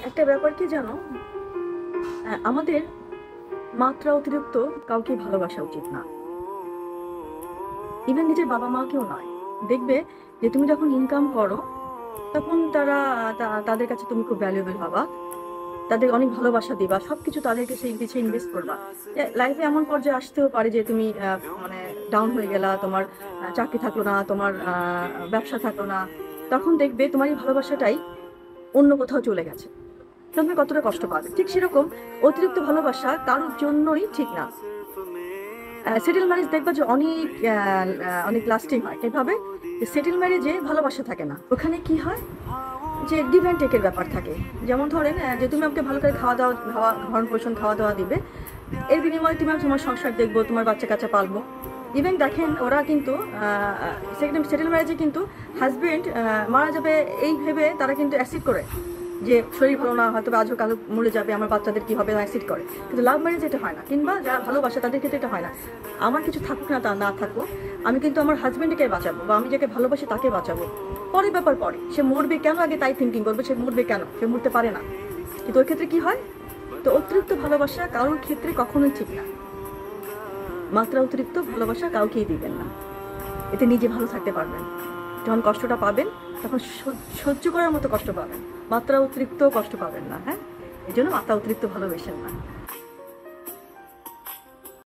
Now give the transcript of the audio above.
একটা ব্যাপার কি জানো, আমাদের মাত্রা অতিরিক্ত কাউকে ভালোবাসা উচিত না। ইভেন নিজের বাবা মাকেও নয়। দেখবে যে তুমি যখন ইনকাম করো তখন তাদের কাছে তুমি খুব ভ্যালুয়েবল হবা, তাদের অনেক ভালোবাসা দিবা, সবকিছু তাদেরকে সেই পিছিয়ে ইনভেস্ট করবা। লাইফে এমন পর্যায়ে আসতেও পারে যে তুমি মানে ডাউন হয়ে গেলা, তোমার চাকরি থাকলো না, তোমার ব্যবসা থাকলো না। তখন দেখবে তোমার এই ভালোবাসাটাই অন্য কোথাও চলে গেছে, তুমি কতটা কষ্ট পাবে। ঠিক সেরকম অতিরিক্ত ভালোবাসা কারোর জন্যই ঠিক না। সেটেল ম্যারেজ দেখবা যে অনেক অনেক লাস্টিং হয়। এভাবে সেটেল ম্যারেজে ভালোবাসা থাকে না। ওখানে কি হয় যে গিভ অ্যান্ড টেকের ব্যাপার থাকে। যেমন ধরেন যে তুমি আমাকে ভালো করে খাওয়া দাওয়া, ভরণ পোষণ, খাওয়া দাওয়া দিবে, এর বিনিময়ে তুমি তোমার সংসার দেখবো, তোমার বাচ্চা কাচ্চা পালবো। ইভেন দেখেন ওরা কিন্তু সেটেল ম্যারেজে কিন্তু হাজবেন্ড মারা যাবে এই ভেবে তারা কিন্তু অ্যাসিড করে, যে শরীর ভালো না, হয়তো আজও কালো মরে যাবে, আমার বাচ্চাদের কি হবে, অ্যাসিড করে। কিন্তু লাভ ম্যারেজ এটা হয় না, কিংবা যারা ভালোবাসে তাদের ক্ষেত্রে এটা হয় না। আমার কিছু থাকুক না, তা না থাকুক, আমি কিন্তু আমার হাজবেন্ডকে বাঁচাবো, বা আমি যাকে ভালোবাসি তাকে বাঁচাবো। পরের ব্যাপার পরে, সে মরবে কেন আগে তাই থিঙ্কিং করবে, সে মরবে কেন, সে মরতে পারে না। কিন্তু ওই ক্ষেত্রে কি হয়, তো অতিরিক্ত ভালোবাসা কারোর ক্ষেত্রে কখনোই ঠিক না। মাত্রা অতিরিক্ত ভালোবাসা কাউকেই দিবেন না, এতে নিজে ভালো থাকতে পারবেন। যখন কষ্টটা পাবেন তখন সহ্য করার মতো কষ্ট পাবেন, মাত্রা অতিরিক্ত কষ্ট পাবেন না। হ্যাঁ, এই জন্য মাত্রা অতিরিক্ত ভালোবেসেন না।